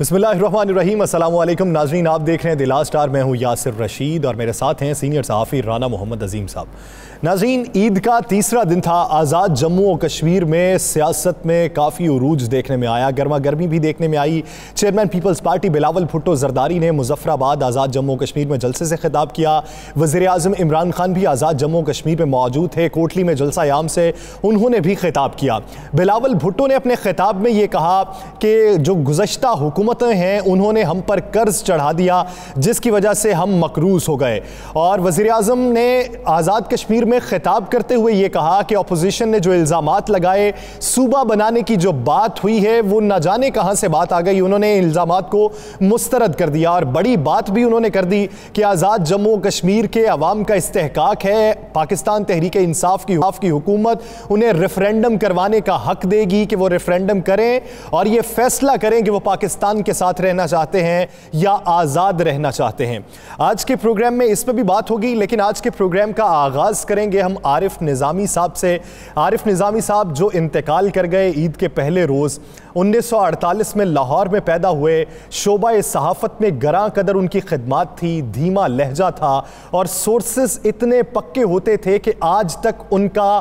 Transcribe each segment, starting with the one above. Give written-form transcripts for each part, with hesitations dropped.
बिस्मिल्लाहिर्रहमानिर्रहीम। अस्सलाम वालेकुम नाज़रीन, आप देख रहे हैं दिला स्टार। मैं हूँ यासिर रशीद और मेरे साथ हैं सीनियर सहाफ़ी राना मोहम्मद अजीम साहब। नाज़रीन, ईद का तीसरा दिन था। आज़ाद जम्मू और कश्मीर में सियासत में काफ़ी उरूज देखने में आया, गर्मा गर्मी भी देखने में आई। चेयरमैन पीपल्स पार्टी बिलावल भुट्टो जरदारी ने मुजफ्फराबाद आज़ाद जम्मू कश्मीर में जलसे से खिताब किया। वज़ीर आज़म इमरान खान भी आज़ाद जम्मू कश्मीर में मौजूद थे। कोटली में जलसा याम से उन्होंने भी खिताब किया। बिलावल भुट्टो ने अपने खिताब में ये कहा कि जो गुज़श्ता हुकूमतें हैं उन्होंने हम पर कर्ज चढ़ा दिया, जिसकी वजह से हम मकरूज हो गए। और वज़ीर आज़म ने आज़ाद कश्मीर में खिताब करते हुए ये कहा कि अपोजिशन ने जो इल्ज़ामात लगाए, सूबा बनाने की जो बात हुई है वो न जाने कहाँ से बात आ गई। उन्होंने इल्ज़ामात को मुस्तरद कर दिया और बड़ी बात भी उन्होंने कर दी कि आज़ाद जम्मू कश्मीर के अवाम का इस्तेहकाक है। पाकिस्तान तहरीक इंसाफ की हुकूमत उन्हें रेफरेंडम करवाने का हक देगी कि वो रेफरेंडम करें और ये फैसला करें कि वो पाकिस्तान के साथ रहना चाहते हैं या आज़ाद रहना चाहते हैं। आज के प्रोग्राम में इस पर भी बात होगी, लेकिन आज के प्रोग्राम का आगाज़ करेंगे हम आरिफ निज़ामी साहब से। आरिफ निज़ामी साहब जो इंतकाल कर गए ईद के पहले रोज़, 1948 में लाहौर में पैदा हुए। शोबा सहाफ़त में गरां कदर उनकी खिदमात थी, धीमा लहजा था और सोर्सेस इतने पक्के होते थे कि आज तक उनका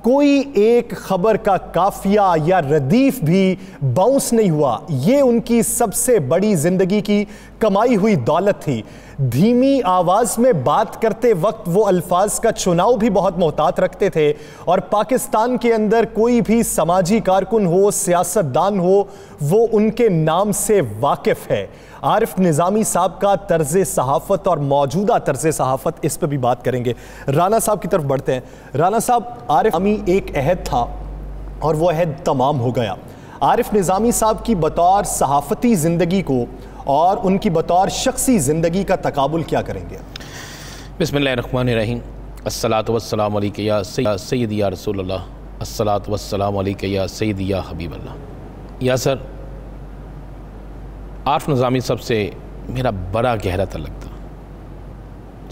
कोई एक खबर का काफिया या रदीफ भी बाउंस नहीं हुआ। ये उनकी सबसे बड़ी जिंदगी की कमाई हुई दौलत थी। धीमी आवाज में बात करते वक्त वो अल्फाज का चुनाव भी बहुत मोहतात रखते थे और पाकिस्तान के अंदर कोई भी समाजी कारकुन हो, सियासतदान हो, वो उनके नाम से वाकिफ है। आरिफ निज़ामी साहब का तर्ज सहाफ़त और मौजूदा तर्ज सहाफ़त, इस पर भी बात करेंगे। राना साहब की तरफ बढ़ते हैं। राना साहब, आरिफ निज़ामी एक अहद था और वो अहद तमाम हो गया। आरिफ निज़ामी साहब की बतौर सहाफ़ती ज़िंदगी को और उनकी बतौर शख्सी ज़िंदगी का तकाबुल क्या करेंगे? बिस्मिल्लाहिर्रहमानिर्रहीम। अस्सलातु वस्सलामु अलैका या सय्यदी या रसूलल्लाह, अस्सलातु वस्सलामु अलैका या सय्यदी या हबीबल्लाह। या सर, आरिफ निज़ामी साहब से मेरा बड़ा गहरा तल्लुक़ था।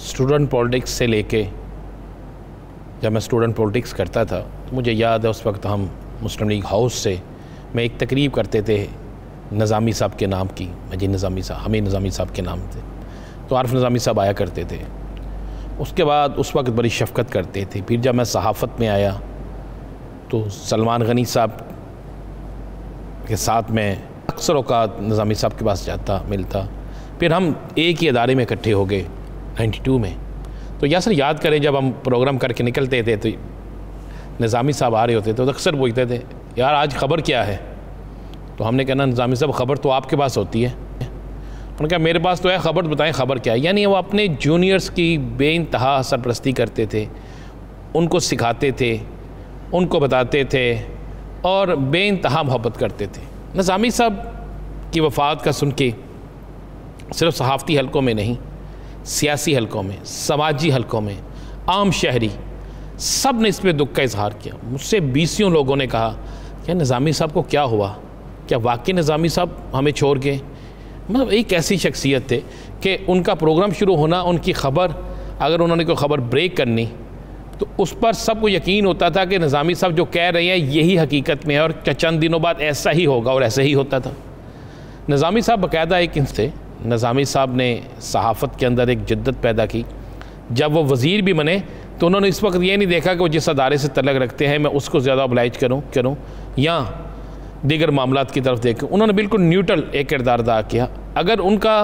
स्टूडेंट पॉलिटिक्स से लेके, जब मैं स्टूडेंट पॉलिटिक्स करता था तो मुझे याद है उस वक्त हम मुस्लिम लीग हाउस से मैं एक तकरीब करते थे निज़ामी साहब के नाम की, मजीद निज़ामी साहब, हमीद निज़ामी साहब के नाम थे, तो आरिफ निज़ामी साहब आया करते थे। उसके बाद उस वक्त बड़ी शफ़क़त करते थे। फिर जब मैं सहाफ़त में आया तो सलमान गनी साहब के साथ मैं अक्सर औक़ात निज़ामी साहब के पास जाता, मिलता। फिर हम एक ही अदारे में इकट्ठे हो गए 92 में। तो यासर याद करें, जब हम प्रोग्राम करके निकलते थे तो निज़ामी साहब आ रहे होते तो अक्सर पूछते थे, यार आज ख़बर क्या है? तो हमने कहना, निज़ामी साहब ख़बर तो आपके पास होती है। उन्होंने कहा, मेरे पास तो है, ख़बर बताएं ख़बर क्या है। यानी वो अपने जूनियर्स की बेइंतहा सरपरस्ती करते थे, उनको सिखाते थे, उनको बताते थे और बेइंतहा मोहब्बत करते थे। निज़ामी साहब की वफ़ात का सुन के सिर्फ सहाफ़ती हलकों में नहीं, सियासी हलकों में, समाजी हलकों में, आम शहरी सब ने इस पर दुख का इजहार किया। मुझसे 20 लोगों ने कहा कि निज़ामी साहब को क्या हुआ, क्या वाकई निज़ामी साहब हमें छोड़ गए? मतलब एक ऐसी शख्सियत थे कि उनका प्रोग्राम शुरू होना, उनकी ख़बर अगर उन्होंने कोई ख़बर ब्रेक करनी तो उस पर सबको यकीन होता था कि निज़ामी साहब जो कह रहे हैं यही हकीकत में है और चंद दिनों बाद ऐसा ही होगा, और ऐसा ही होता था। निज़ामी साहब बाकायदा एक इंस थे। निज़ामी साहब ने सहाफ़त के अंदर एक जिद्दत पैदा की। जब वो वज़ीर भी बने तो उन्होंने इस वक्त ये नहीं देखा कि वो जिस अदारे से तल्लुक़ रखते हैं मैं उसको ज़्यादा ओबलाइज करूँ या दीगर मामलात की तरफ देखें। उन्होंने बिल्कुल न्यूट्रल एक किरदार अदा किया। अगर उनका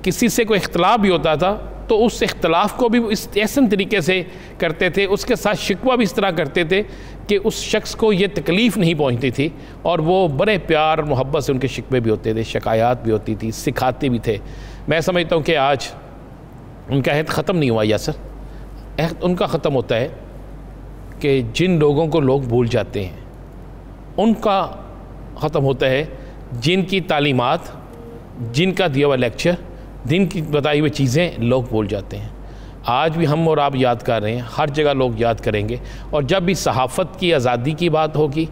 किसी से कोई इख्तलाफ भी होता था तो उस इख्तलाफ को भी इस ऐसे तरीके से करते थे, उसके साथ शिकवा भी इस तरह करते थे कि उस शख्स को ये तकलीफ़ नहीं पहुंचती थी और वो बड़े प्यार और मोहब्बत से उनके शिकवे भी होते थे, शिकायत भी होती थी, सिखाते भी थे। मैं समझता हूँ कि आज उनका अहद ख़त्म नहीं हुआ। या सर, अहद उनका ख़त्म होता है कि जिन लोगों को लोग भूल जाते हैं, उनका ख़त्म होता है जिनकी तालीमात, जिनका दिया हुआ लेक्चर, दिन की बताई हुई चीज़ें लोग भूल जाते हैं। आज भी हम और आप याद कर रहे हैं, हर जगह लोग याद करेंगे। और जब भी सहाफ़त की आज़ादी की बात होगी,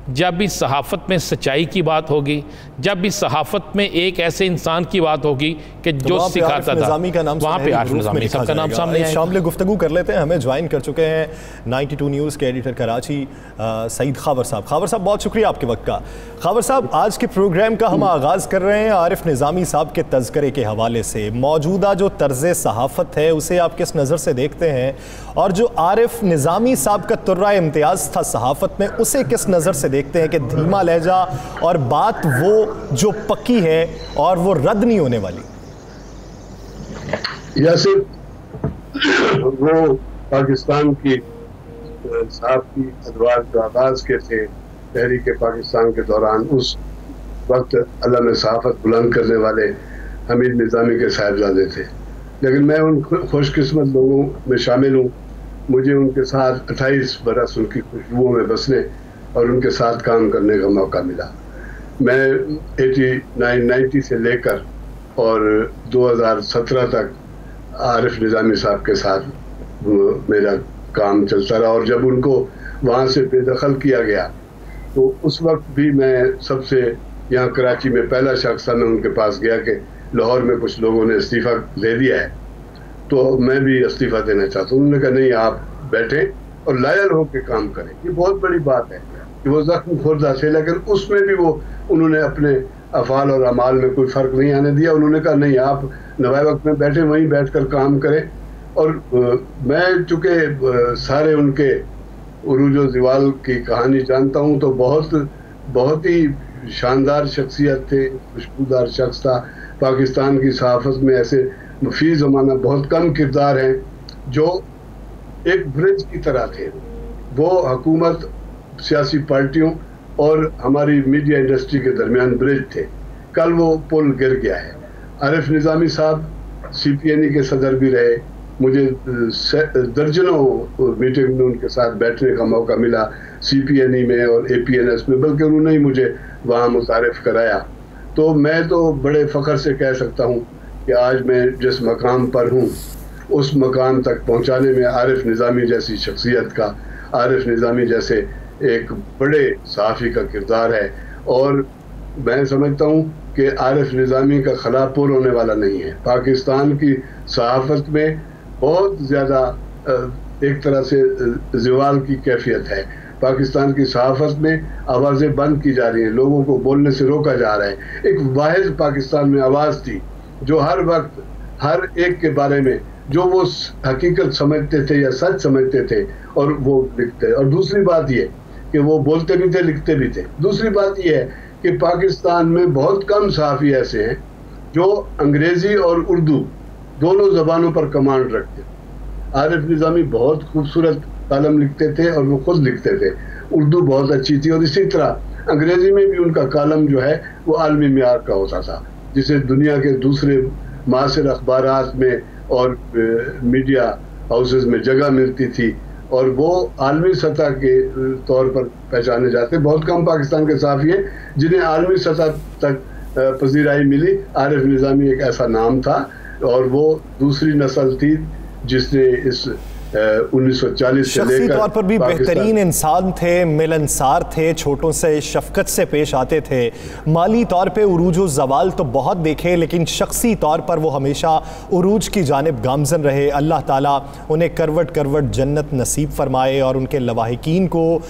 जब भी सहाफ़त में सच्चाई की बात होगी, जब भी सहाफ़त में एक ऐसे इंसान की बात होगी कि जो सिखाता था, वहाँ पे आरिफ निज़ामी साहब का नाम सामने आएगा। शामिल गुफ्तगू कर लेते हैं। हमें ज्वाइन कर चुके हैं 92 न्यूज़ के एडिटर कराची सईद खावर साहब। खावर साहब, बहुत शुक्रिया आपके वक्त का। खावर साहब, आज के प्रोग्राम का हम आगाज़ कर रहे हैं आरिफ निज़ामी साहब के तज़किरे के हवाले से। मौजूदा जो तर्ज़ सहाफ़त है उसे आप किस नज़र से देखते हैं, और जो आरिफ निज़ामी साहब का तुर्रा इम्तियाज़ था सहाफ़त में, उसे किस नज़र से देखते हैं कि धीमा लहजा और बात वो जो पक्की है और वो रद्द नहीं होने वाली? या सिर्फ वो पाकिस्तान की साहब की अदवार जो आगाज के थे तहरीक पाकिस्तान के दौरान, उस वक्त अल्लाह में सहाफ़त बुलंद करने वाले हमीद निज़ामी के साहिबजादे थे। लेकिन मैं उन खुशकिस्मत लोगों में शामिल हूँ। मुझे उनके साथ 28 बरस उनकी खुशबुओं में बसने और उनके साथ काम करने का मौका मिला। मैं 89-90 से लेकर और 2017 तक आरिफ निज़ामी साहब के साथ मेरा काम चलता रहा, और जब उनको वहाँ से बेदखल किया गया तो उस वक्त भी मैं सबसे यहाँ कराची में पहला शख्स था। मैं उनके पास गया कि लाहौर में कुछ लोगों ने इस्तीफ़ा दे दिया है, तो मैं भी इस्तीफ़ा देना चाहता हूँ। उन्होंने कहा नहीं, आप बैठें और लायल होकर काम करें। ये बहुत बड़ी बात है कि वो ज़ख्म खुर्दा थे, लेकिन उसमें भी वो उन्होंने अपने अफ़ाल और अमाल में कोई फ़र्क नहीं आने दिया। उन्होंने कहा नहीं, आप नवाए वक्त में बैठे, वहीं बैठ कर काम करें। और मैं चूँकि सारे उनके उरूज व ज़वाल की कहानी जानता हूँ, तो बहुत ही शानदार शख्सियत थे, खुशबूदार शख्स था। पाकिस्तान की सहाफ़त में ऐसे फी ज़माना बहुत कम किरदार हैं जो एक ब्रिज की तरह थे। वो हुकूमत, सियासी पार्टियों और हमारी मीडिया इंडस्ट्री के दरमियान ब्रिज थे। कल वो पुल गिर गया है। आरिफ निज़ामी साहब CPNE के सदर भी रहे। मुझे दर्जनों मीटिंग में उनके साथ बैठने का मौका मिला, CPNE में और APNS में, बल्कि उन्होंने ही मुझे वहाँ मुतारिफ़ कराया। तो मैं तो बड़े फ़ख्र से कह सकता हूँ कि आज मैं जिस मकाम पर हूँ उस मकाम तक पहुँचाने में आरिफ निज़ामी जैसी शख्सियत का, आरिफ निज़ामी जैसे एक बड़े सहाफ़ी का किरदार है। और मैं समझता हूँ कि आरिफ निज़ामी का खला पुल होने वाला नहीं है। पाकिस्तान की सहाफ़त में बहुत ज़्यादा एक तरह से ज़वाल की कैफियत है। पाकिस्तान की सहाफ़त में आवाज़ें बंद की जा रही हैं, लोगों को बोलने से रोका जा रहा है। एक वाहिद पाकिस्तान में आवाज़ थी जो हर वक्त हर एक के बारे में जो वो हकीकत समझते थे या सच समझते थे और वो लिखते। और दूसरी बात ये कि वो बोलते भी थे, लिखते भी थे। दूसरी बात ये है कि पाकिस्तान में बहुत कम सहाफ़ी ऐसे हैं जो अंग्रेज़ी और उर्दू दोनों ज़बानों पर कमांड रखते। आरिफ निज़ामी बहुत खूबसूरत कलम लिखते थे और वो खुद लिखते थे। उर्दू बहुत अच्छी थी, और इसी तरह अंग्रेज़ी में भी उनका कलम जो है वो आलमी मियार का होता था, जिसे दुनिया के दूसरे मासिर अखबारात में और मीडिया हाउसेस में जगह मिलती थी, और वो आलमी सतह के तौर पर पहचाने जाते। बहुत कम पाकिस्तान के सहाफ़ी हैं जिन्हें आलमी सतह तक पजीराई मिली। आरिफ निज़ामी एक ऐसा नाम था, और वो दूसरी नस्ल थी जिसने इस 1940 से शख्सी तौर पर भी बेहतरीन इंसान थे, मिलनसार थे, छोटों से शफकत से पेश आते थे। माली तौर पे उरूज व ज़वाल तो बहुत देखे, लेकिन शख्सी तौर पर वो हमेशा उरूज की जानिब गामज़न रहे। अल्लाह ताला उन्हें करवट करवट जन्नत नसीब फरमाए और उनके लवाहिकीन को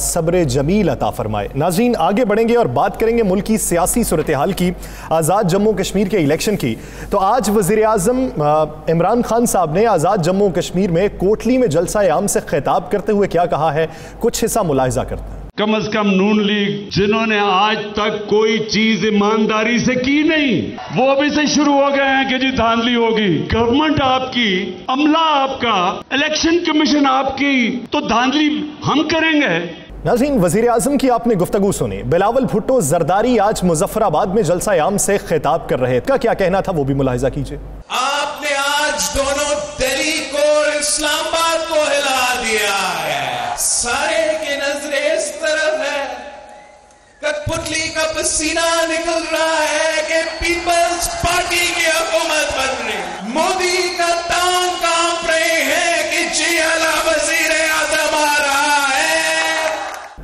सब्र जमील अता फरमाए। नाज़रीन, आगे बढ़ेंगे और बात करेंगे मुल्क की सियासी सूरत हाल की, आज़ाद जम्मू कश्मीर के इलेक्शन की। तो आज वज़ीर आज़म इमरान खान साहब ने आज़ाद जम्मू कश्मीर में कोटली में जलसा आम से खिताब करते हुए क्या कहा है, कुछ हिस्सा मुलाहिजा करते हैं। कम से कम नून लीग, जिन्होंने आज तक कोई चीज ईमानदारी से की नहीं, वो अभी से शुरू हो गए हैं कि जी धांधली होगी। गवर्नमेंट आपकी, अमला आपका, इलेक्शन कमीशन आपकी, तो धांधली हम करेंगे। नाज़रीन, वज़ीर आज़म की आपने गुफ्तगू सुनी। बिलावल भुट्टो जरदारी आज मुजफ्फराबाद में जलसा आम से खिताब कर रहे थे, क्या कहना था वो भी मुलाहिजा कीजिए। आपने आज दोनों दिल्ली को और इस्लामाबाद को हिला दिया है। सारे की नजरें इस तरफ है, कठपुतली का पसीना निकल रहा है कि पीपल्स पार्टी की हुकूमत बन रही। मोदी का टांग कांप रहे हैं कि जी अला वज़ीर आज़म आ रहा है।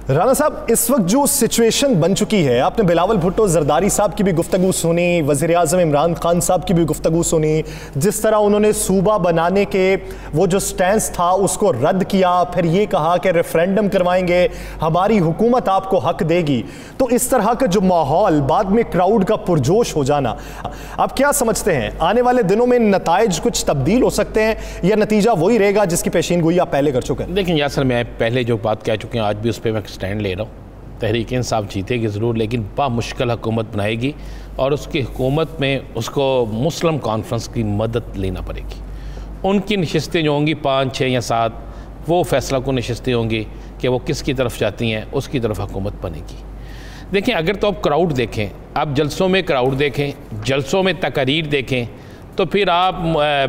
राना साहब, इस वक्त जो सिचुएशन बन चुकी है, आपने बिलावल भुट्टो जरदारी साहब की भी गुफ्तगू सुनी, वज़ीर आज़म इमरान खान साहब की भी गुफ्तगू सुनी, जिस तरह उन्होंने सूबा बनाने के वो जो स्टैंस था उसको रद्द किया, फिर ये कहा कि रेफरेंडम करवाएंगे, हमारी हुकूमत आपको हक देगी। तो इस तरह का जो माहौल, बाद में क्राउड का पुरजोश हो जाना, आप क्या समझते हैं आने वाले दिनों में नताइज कुछ तब्दील हो सकते हैं या नतीजा वही रहेगा जिसकी पेशीनगोई आप पहले कर चुके हैं? देखिए यासर, मैं पहले जो बात कह चुके हैं आज भी उस पर मैं स्टैंड ले रहा हूँ। तहरीक इंसाफ जीतेगी ज़रूर, लेकिन बामुश्किल हुकूमत बनाएगी और उसकी हुकूमत में उसको मुस्लिम कॉन्फ्रेंस की मदद लेना पड़ेगी। उनकी नशस्तें जो होंगी 5, 6 या 7, वो फैसला को नशस्तें होंगी कि वो किसकी तरफ जाती हैं, उसकी तरफ हुकूमत बनेगी। देखें, अगर तो आप क्राउड देखें, आप जलसों में क्राउड देखें, जलसों में तकरीर देखें, तो फिर आप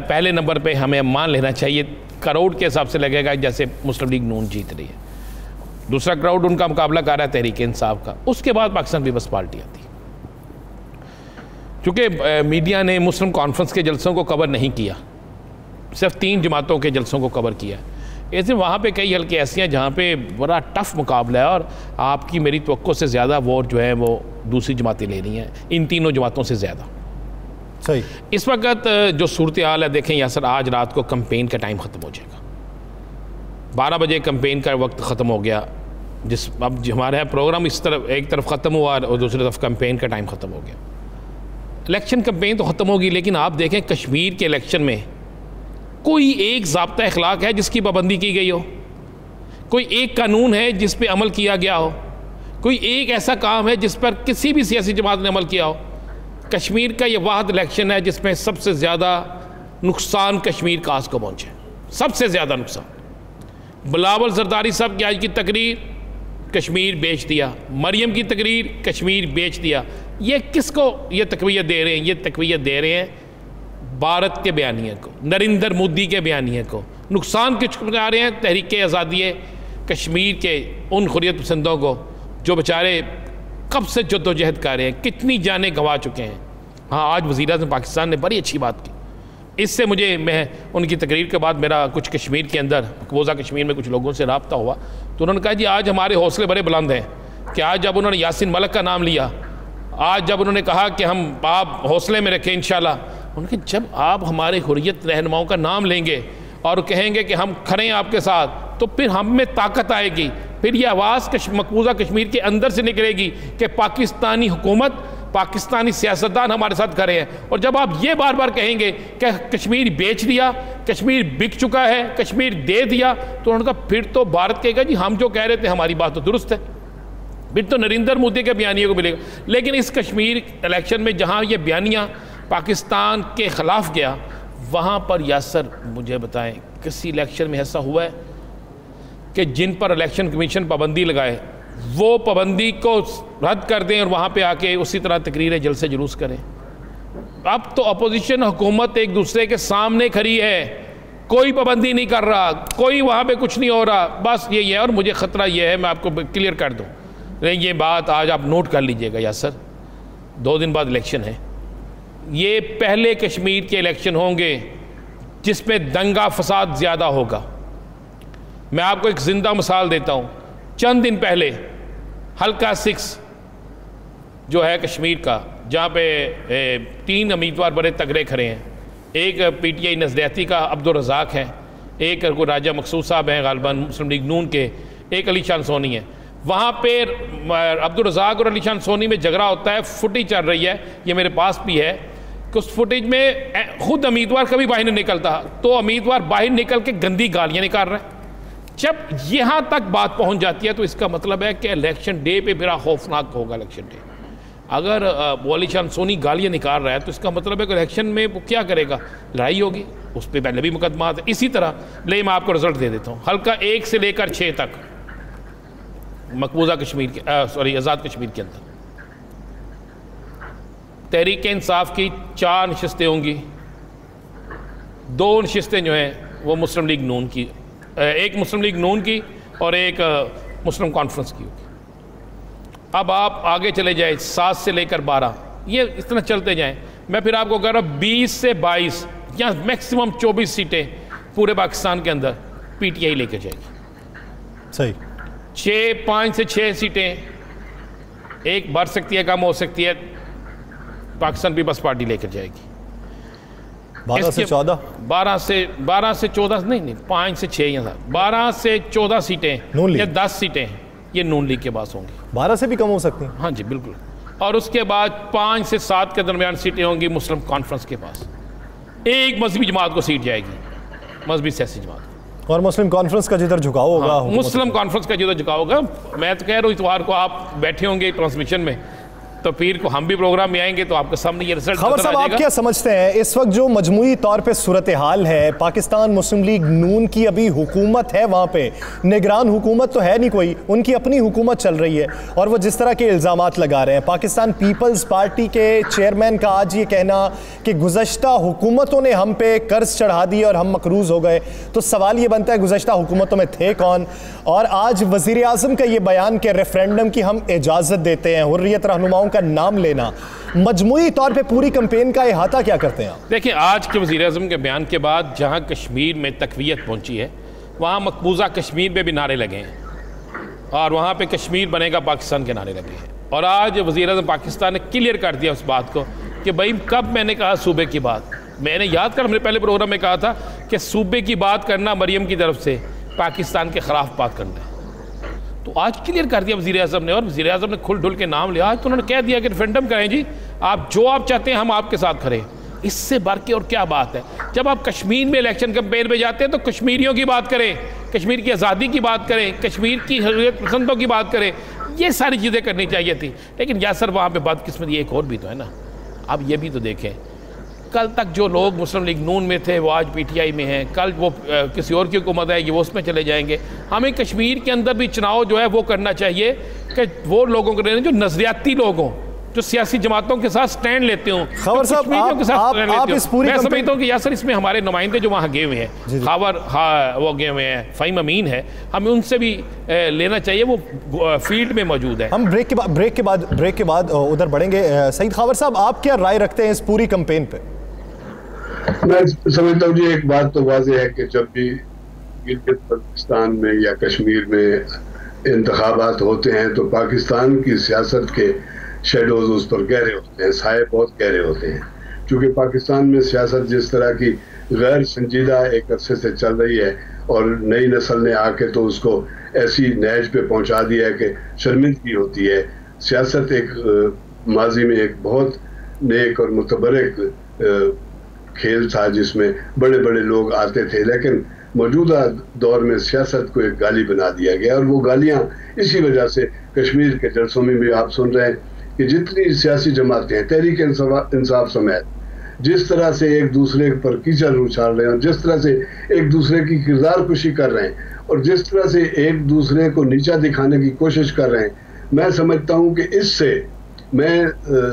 पहले नंबर पे हमें मान लेना चाहिए क्राउड के हिसाब से लगेगा जैसे मुस्लिम लीग नून जीत रही है। दूसरा क्राउड उनका मुकाबला कर रहा है तहरीक इंसाफ का, उसके बाद पाकिस्तान पीपल्स पार्टी आती है। चूँकि मीडिया ने मुस्लिम कॉन्फ्रेंस के जलसों को कवर नहीं किया, सिर्फ 3 जमातों के जलसों को कवर किया। ऐसे वहाँ पे कई हल्के ऐसी हैं जहाँ पे बड़ा टफ मुकाबला है और आपकी मेरी तवक्को से ज़्यादा वोट जो है वो दूसरी जमातें ले रही हैं, इन तीनों जमातों से ज़्यादा। सही। इस वक्त जो सूरत हाल है, देखें यासर, आज रात को कैंपेन का टाइम ख़त्म हो जाएगा। 12 बजे कैंपेन का वक्त ख़त्म हो गया। अब हमारे यहाँ प्रोग्राम इस तरफ एक तरफ ख़त्म हुआ और दूसरी तरफ कैंपेन का टाइम ख़त्म हो गया। इलेक्शन कैंपेन तो ख़त्म होगी, लेकिन आप देखें कश्मीर के इलेक्शन में कोई एक ज़ाब्ता अखलाक है जिसकी पाबंदी की गई हो, कोई एक कानून है जिस पर अमल किया गया हो, कोई एक ऐसा काम है जिस पर किसी भी सियासी जमात ने अमल किया हो। कश्मीर का ये वाहिद इलेक्शन है जिसमें सबसे ज़्यादा नुकसान कश्मीर काज को पहुँचे, सबसे ज़्यादा नुकसान। बिलावल जरदारी साहब की आज की तकरीर, कश्मीर बेच दिया। मरियम की तकरीर, कश्मीर बेच दिया। ये किसको ये तकवीयत दे रहे हैं? ये तकवीयत दे रहे हैं भारत के बयानिए को, नरेंद्र मोदी के बयानिए को। नुकसान किस पहुँचा रहे हैं? तहरीक आज़ादी कश्मीर के उन हुर्रियत पसंदों को जो बेचारे कब से जद्दोजहद कर रहे हैं, कितनी जानें गंवा चुके हैं। हाँ, आज वज़ीर आज़म पाकिस्तान ने बड़ी अच्छी बात की। इससे मैं उनकी तकरीर के बाद मेरा कुछ कश्मीर के अंदर, मकबूजा कश्मीर में कुछ लोगों से रब्ता हुआ, तो उन्होंने कहा जी आज हमारे हौसले बड़े बुलंद हैं कि आज जब उन्होंने यासिन मलिक का नाम लिया, आज जब उन्होंने कहा कि हम आप हौसले में रखें इंशाल्लाह, उन्होंने जब आप हमारे हुर्रियत रहनुमाओं का नाम लेंगे और कहेंगे कि हम खड़े हैं आपके साथ, तो फिर हम में ताकत आएगी। फिर ये आवाज़ मकबूजा कश्मीर के अंदर से निकलेगी कि पाकिस्तानी हुकूमत, पाकिस्तानी सियासतदान हमारे साथ खड़े हैं। और जब आप ये बार बार कहेंगे कि कश्मीर बेच दिया, कश्मीर बिक चुका है, कश्मीर दे दिया, तो उन्होंने कहा फिर तो भारत कहेगा जी हम जो कह रहे थे हमारी बात तो दुरुस्त है, फिर तो नरेंद्र मोदी के बयानियों को मिलेगा। लेकिन इस कश्मीर इलेक्शन में जहाँ ये बयानियाँ पाकिस्तान के ख़िलाफ़ गया, वहाँ पर यासर मुझे बताएं किसी इलेक्शन में ऐसा हुआ है कि जिन पर इलेक्शन कमीशन पाबंदी लगाए वो पाबंदी को रद्द कर दें और वहाँ पे आके उसी तरह तकरीरें जलसे जुलूस करें? अब तो अपोजिशन हुकूमत एक दूसरे के सामने खड़ी है, कोई पाबंदी नहीं कर रहा, कोई वहाँ पे कुछ नहीं हो रहा, बस ये है। और मुझे ख़तरा ये है, मैं आपको क्लियर कर दूँ, ये बात आज आप नोट कर लीजिएगा यासर, 2 दिन बाद इलेक्शन है। ये पहले कश्मीर के इलेक्शन होंगे जिसमें दंगा फसाद ज़्यादा होगा। मैं आपको एक ज़िंदा मिसाल देता हूँ। चंद दिन पहले हल्का 6 जो है कश्मीर का, जहाँ पे 3 उम्मीदवार बड़े तगड़े खड़े हैं, एक PTI नज़रियाती का अब्दुल रज़ाक है, एक राजा मकसूद साहब हैं गालिबन मुस्लिम लीग नून के, एक अली शान सोनी है। वहाँ पे अब्दुल रज़ाक और अली शान सोनी में झगड़ा होता है, फुटेज चल रही है, ये मेरे पास भी है कि उस फुटेज में खुद उम्मीदवार कभी बाहर नहीं निकलता, तो उम्मीदवार बाहर निकल के गंदी गालियाँ निकाल रहा है। जब यहाँ तक बात पहुँच जाती है तो इसका मतलब है कि इलेक्शन डे पे बड़ा खौफनाक होगा इलेक्शन डे। अगर वो अली शान सोनी गालियाँ निकाल रहा है तो इसका मतलब है कि इलेक्शन में वो क्या करेगा, लड़ाई होगी, उस पर पहले भी मुकदमा है। इसी तरह ले मैं आपको रिजल्ट दे देता हूँ। हल्का 1 से लेकर 6 तक मकबूजा कश्मीर के आज़ाद कश्मीर के अंदर तहरीक इंसाफ की 4 नशस्तें होंगी, 2 नशस्तें जो हैं वो मुस्लिम लीग नून की, एक मुस्लिम लीग नून की और एक मुस्लिम कॉन्फ्रेंस की होगी। अब आप आगे चले जाएं 7 से लेकर 12, ये इस तरह चलते जाएं। मैं फिर आपको कह रहा हूँ 20 से 22 या मैक्सिमम 24 सीटें पूरे पाकिस्तान के अंदर PTI लेकर जाएगी। सही। 5 से 6 सीटें एक बढ़ सकती है, कम हो सकती है, पाकिस्तान पीपल्स पार्टी लेकर जाएगी। 12 से 14 12 से 14 नहीं 5 से 6 या 12 से 14 सीटें या 10 सीटें ये नून लीग के पास होंगी। 12 से भी कम हो सकती हैं। हाँ जी बिल्कुल। और उसके बाद 5 से 7 के दरमियान सीटें होंगी मुस्लिम कॉन्फ्रेंस के पास। एक मजहबी जमात को सीट जाएगी, मजहबी सियासी जमात। और मुस्लिम कॉन्फ्रेंस का जिधर झुकाव होगा। हाँ, मुस्लिम कॉन्फ्रेंस का जिधर झुकाव होगा। मैं तो कह रहा हूँ इतवार को आप बैठे होंगे ट्रांसमिशन में, तो पीर को हम भी प्रोग्राम में आएंगे तो आपके सामने ये रिजल्ट खबर साहब, आप क्या समझते हैं इस वक्त जो मजमूई तौर पे सूरत हाल है, पाकिस्तान मुस्लिम लीग नून की अभी हुकूमत है, वहाँ पे निगरान हुकूमत तो है नहीं कोई, उनकी अपनी हुकूमत चल रही है, और वो जिस तरह के इल्ज़ामात लगा रहे हैं, पाकिस्तान पीपल्स पार्टी के चेयरमैन का आज ये कहना कि गुज़श्ता हुकूमतों ने हम पे कर्ज चढ़ा दिए और हम मकरूज़ हो गए, तो सवाल ये बनता है गुज़श्ता हुकूमतों में थे कौन? और आज वज़ीर आज़म का ये बयान कि रेफरेंडम की हम इजाज़त देते हैं, हुर्रियत रहनुमाओं का नाम लेना, मजमूई तौर पे पूरी कैंपेन का इहाता क्या करते हैं? देखिए, आज के वज़ीर आज़म के बयान के बाद जहां कश्मीर में तकवीयत पहुंची है, वहां मकबूजा कश्मीर में भी नारे लगे हैं और वहां पे कश्मीर बनेगा पाकिस्तान के नारे लगे हैं। और आज वज़ीर आज़म पाकिस्तान ने क्लियर कर दिया उस बात को कि भाई कब मैंने कहा सूबे की बात, मैंने याद कर हमने पहले प्रोग्राम में कहा था कि सूबे की बात करना मरियम की तरफ से पाकिस्तान के ख़िलाफ़ बात करना है। तो आज क्लियर कर दिया वज़ीर आज़म ने, और वज़ीर आज़म ने खुल ढुल के नाम लिया। आज तो उन्होंने कह दिया कि रेफरेंडम करें जी, आप जो आप चाहते हैं हम आपके साथ खड़े। इससे बढ़ के और क्या बात है? जब आप कश्मीर में इलेक्शन कैंपेन में जाते हैं तो कश्मीरियों की बात करें, कश्मीर की आज़ादी की बात करें, कश्मीर की हुर्रियत पसंदों की बात करें, ये सारी चीज़ें करनी चाहिए थी। लेकिन यासर वहाँ पर बदकिस्मती एक और भी तो है ना। अब ये भी तो देखें, कल तक जो लोग मुस्लिम लीग नून में थे वो आज पीटीआई में हैं, कल वो किसी और की हुकूमत आएगी वो उसमें चले जाएंगे। हमें कश्मीर के अंदर भी चुनाव जो है वो करना चाहिए कि वो लोगों को लेने जो नजरियाती लोग हों, जो सियासी जमातों के साथ स्टैंड लेते हों। खबर साहब, आप इस पूरी मैं समझता हूँ कि यासर इसमें हमारे नुमाइंदे जो वहाँ गए हुए हैं, खबर वो गए हुए हैं, फ़हीम अमीन है, हमें उनसे भी लेना चाहिए, वो फील्ड में मौजूद है। हम ब्रेक के बाद उधर बढ़ेंगे। सईद खबर साहब, आप क्या राय रखते हैं इस पूरी कैंपेन पे? मैं समझता हूँ जी, एक बात तो वाज़ेह है कि जब भी गिलगित बल्तिस्तान में या कश्मीर में इंतखाबात होते हैं तो पाकिस्तान की सियासत के शेडोज उस पर गहरे होते हैं, साए बहुत गहरे होते हैं। क्योंकि पाकिस्तान में सियासत जिस तरह की गैर संजीदा एक अरसे से चल रही है और नई नस्ल ने आके तो उसको ऐसी नहज पे पहुंचा दिया है कि शर्मिंदगी होती है। सियासत एक माजी में एक बहुत नेक और मुतबरक खेल था जिसमें बड़े बड़े लोग आते थे, लेकिन मौजूदा दौर में सियासत को एक गाली बना दिया गया। और वो गालियां इसी वजह से कश्मीर के जलसों में भी आप सुन रहे हैं कि जितनी सियासी जमातें हैं, तहरीक इंसाफ समेत, जिस तरह से एक दूसरे पर कीचड़ उछाल रहे हैं और जिस तरह से एक दूसरे की किरदार कुशी कर रहे हैं और जिस तरह से एक दूसरे को नीचा दिखाने की कोशिश कर रहे हैं, मैं समझता हूँ कि इससे, मैं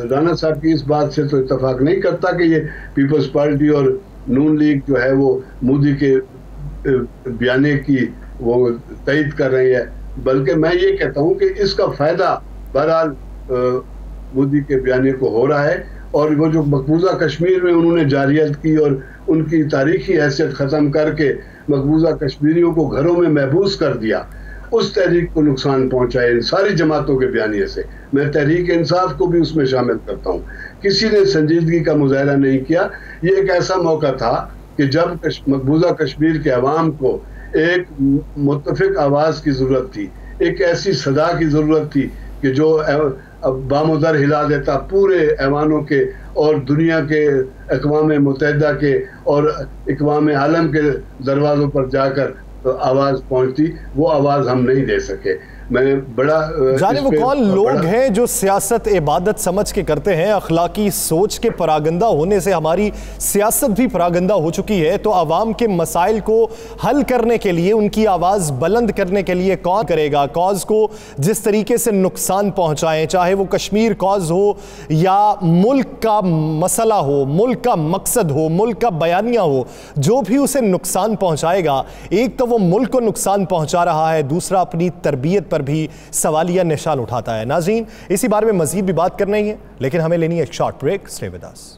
राना साहब की इस बात से तो इत्तफाक नहीं करता कि ये पीपल्स पार्टी और नून लीग जो है वो मोदी के बयाने की वो तईद कर रही है, बल्कि मैं ये कहता हूँ कि इसका फ़ायदा बहरहाल मोदी के बयाने को हो रहा है। और वो जो मकबूजा कश्मीर में उन्होंने जारियत की और उनकी तारीखी हैसियत ख़त्म करके मकबूजा कश्मीरियों को घरों में महबूस कर दिया, उस तहरीक को नुकसान पहुंचा है इन सारी जमातों के बयानिए से। मैं तहरीक इंसाफ को भी उसमें शामिल करता हूँ। किसी ने संजीदगी का मुजाहरा नहीं किया। ये एक ऐसा मौका था कि जब मकबूजा कश्मीर के अवाम को एक मुत्तफिक आवाज़ की ज़रूरत थी, एक ऐसी सदा की ज़रूरत थी कि जो बामुदर हिला देता पूरे ऐवानों के और दुनिया के अक़वाम मुत्तहिदा के और अक़वाम आलम के दरवाज़ों पर जाकर तो आवाज़ पहुंचती। वो आवाज़ हम नहीं दे सके। मैं बड़ा जाने वो कौन लोग हैं जो सियासत इबादत समझ के करते हैं, अखलाकी सोच के परागंदा होने से हमारी सियासत भी परागंदा हो चुकी है। तो आवाम के मसाइल को हल करने के लिए, उनकी आवाज़ बुलंद करने के लिए कौन करेगा? कॉज को जिस तरीके से नुकसान पहुँचाएँ, चाहे वो कश्मीर कॉज हो या मुल्क का मसला हो, मुल्क का मकसद हो, मुल्क का बयानिया हो, जो भी उसे नुकसान पहुँचाएगा, एक तो वो मुल्क को नुकसान पहुँचा रहा है, दूसरा अपनी तरबियत पर भी सवालिया निशान उठाता है। नाज़रीन, इसी बारे में मजीद भी बात करनी है, लेकिन हमें लेनी है एक short break. Stay with us.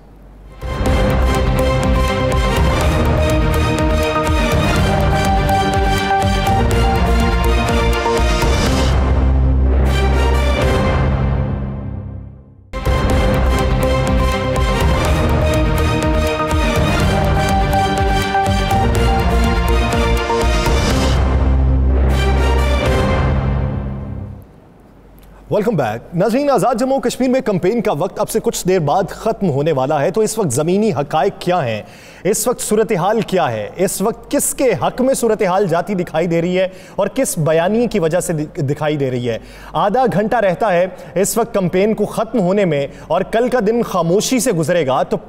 Welcome back. नाज़रीन, आज़ाद जम्मू कश्मीर में कैंपेन का वक्त अब से कुछ देर बाद ख़त्म होने वाला है, तो इस वक्त ज़मीनी हक़ाइक़ क्या हैं, इस वक्त सूरत हाल क्या है, इस वक्त किसके हक़ में सूरत हाल जाती दिखाई दे रही है और किस बयानी की वजह से दिखाई दे रही है। आधा घंटा रहता है इस वक्त कैंपेन को ख़त्म होने में और कल का दिन खामोशी से गुजरेगा, तो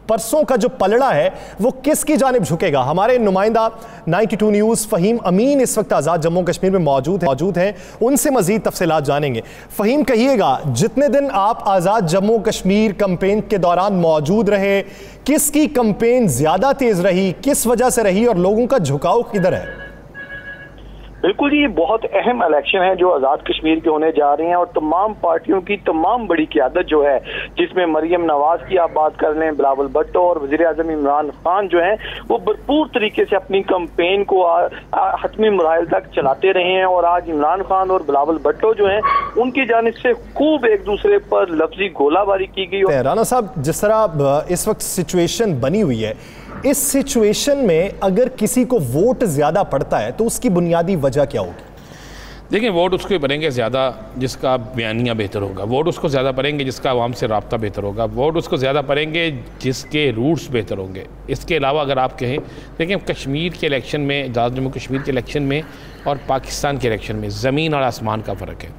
परसों का जो पलड़ा है वो किसकी जानिब झुकेगा। हमारे नुमाइंदा 92 न्यूज़ फ़हीम अमीन इस वक्त आज़ाद जम्मू कश्मीर में मौजूद हैं, उनसे मज़ीद तफसीलात जानेंगे। फ़हीम, कहिएगा, जितने दिन आप आज़ाद जम्मू कश्मीर कैंपेन के दौरान मौजूद रहे, किसकी कैंपेन ज़्यादा तेज़ रही, किस वजह से रही और लोगों का झुकाव किधर है? बिल्कुल, ये बहुत अहम इलेक्शन है जो आज़ाद कश्मीर के होने जा रहे हैं और तमाम पार्टियों की तमाम बड़ी क़यादत जो है, जिसमें मरियम नवाज की आप बात कर लें, बिलावल भुट्टो और वज़ीर-ए-आज़म इमरान खान जो हैं वो भरपूर तरीके से अपनी कैंपेन को हतमी मराहिल तक चलाते रहे हैं। और आज इमरान खान और बिलावल भुट्टो जो हैं उनकी जानिब से खूब एक दूसरे पर लफ्जी गोलाबारी की गई। राना साहब, जिस तरह इस वक्त सिचुएशन बनी हुई है, इस सिचुएशन में अगर किसी को वोट ज़्यादा पड़ता है तो उसकी बुनियादी वजह क्या होगी? देखिए, वोट उसको ही पड़ेंगे ज़्यादा जिसका बयानिया बेहतर होगा, वोट उसको ज़्यादा पड़ेंगे जिसका आवाम से रब्ता बेहतर होगा, वोट उसको ज़्यादा पड़ेंगे जिसके रूट्स बेहतर होंगे। इसके अलावा अगर आप कहें, देखिए, कश्मीर के इलेक्शन में, आज़ाद जम्मू कश्मीर के इलेक्शन में और पाकिस्तान के इलेक्शन में ज़मीन और आसमान का फ़र्क है।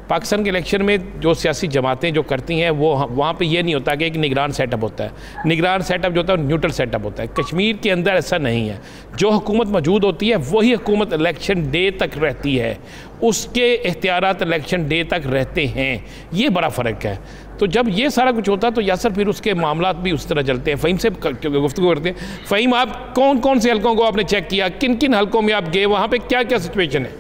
पाकिस्तान के इलेक्शन में जो सियासी जमातें जो करती हैं वो वहाँ पे ये नहीं होता कि एक निगरान सेटअप होता है, निगरान सेटअप जो होता है न्यूट्रल सेटअप होता है। कश्मीर के अंदर ऐसा नहीं है, जो हुकूमत मौजूद होती है वही हुकूमत इलेक्शन डे तक रहती है, उसके इख्तियारात इलेक्शन डे तक रहते हैं, ये बड़ा फ़र्क है। तो जब ये सारा कुछ होता है तो यासर फिर उसके मामला भी उस तरह चलते हैं। फ़हीम से गुफ्तगू करते हैं। फ़हीम, आप कौन कौन से हलकों को आपने चेक किया, किन किन हलकों में आप गए, वहाँ पर क्या क्या सिचुएशन है?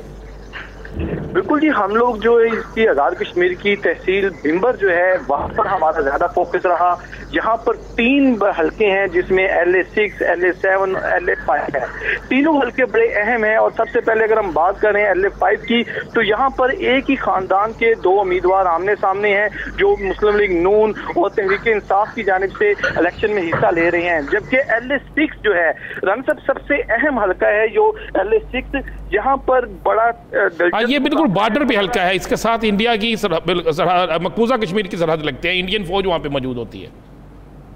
बिल्कुल जी, हम लोग जो है इसकी आज़ाद कश्मीर की तहसील बिम्बर जो है वहाँ पर हमारा ज़्यादा फोकस रहा। यहाँ पर 3 हलके हैं जिसमें LA6, LA7, LA5 है। तीनों हलके बड़े अहम हैं और सबसे पहले अगर हम बात करें LA5 की, तो यहाँ पर एक ही खानदान के 2 उम्मीदवार आमने सामने हैं जो मुस्लिम लीग नून और तहरीक इंसाफ की जानिब से इलेक्शन में हिस्सा ले रहे हैं। जबकि LA6 जो है रनसब सबसे अहम हलका है, जो LA6 यहाँ पर बड़ा ये बिल्कुल बॉर्डर पे हल्का है, इसके साथ इंडिया की मकबूजा कश्मीर की सरहद लगते हैं, इंडियन फौज वहाँ पे मौजूद होती है।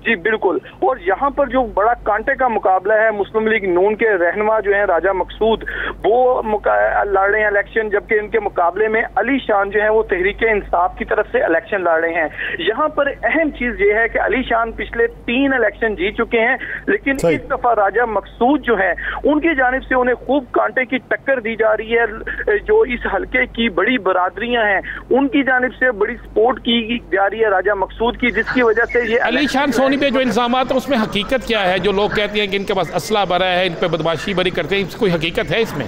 जी बिल्कुल, और यहाँ पर जो बड़ा कांटे का मुकाबला है, मुस्लिम लीग नून के रहनुमा जो हैं राजा मकसूद वो लड़ रहे हैं इलेक्शन, जबकि इनके मुकाबले में अली शान जो है वो तहरीक इंसाफ की तरफ से इलेक्शन लड़ रहे हैं। यहाँ पर अहम चीज ये है कि अली शान पिछले 3 इलेक्शन जीत चुके हैं, लेकिन इस दफा राजा मकसूद जो है उनकी जानिब से उन्हें खूब कांटे की टक्कर दी जा रही है। जो इस हल्के की बड़ी बरादरियां हैं उनकी जानिब से बड़ी सपोर्ट की जा रही है राजा मकसूद की, जिसकी वजह से ये अली शान पे जो इल्जाम है उसमें हकीकत क्या है? जो लोग कहते हैं कि इनके पास असला भरा है, इन पे बदमाशी बड़ी करते हैं, कोई हकीकत है इसमें?